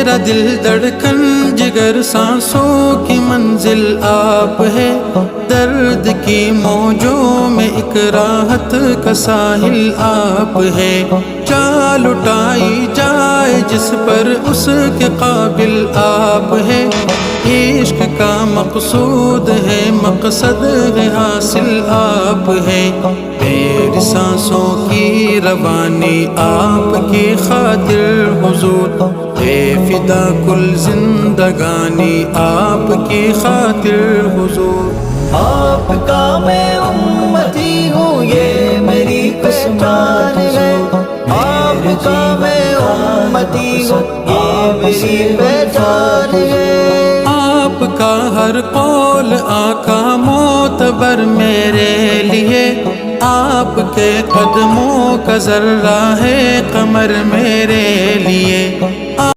میرا دل دھڑکن جگر سانسوں کی منزل آپ ہے، درد کی موجوں میں ایک راحت کا ساحل آپ ہے، چال اٹھائی جائے جس پر اس کے قابل آپ ہے، عشق کا مقصود ہے مقصد ہے حاصل آپ ہے، میری سانسوں کی روانی آپ کی خاطر حضور، اے فدا کل زندگانی آپ کی خاطر حضور، آپ کا میں امتی ہوں یہ میری پہچان ہے، آپ کا میں امتی ہوں یہ میری پہچان ہے، آپ کا ہر قول آقا معتبر میرے لیے، آپ کے قدموں کا ذرہ ہے قمر میرے لیے،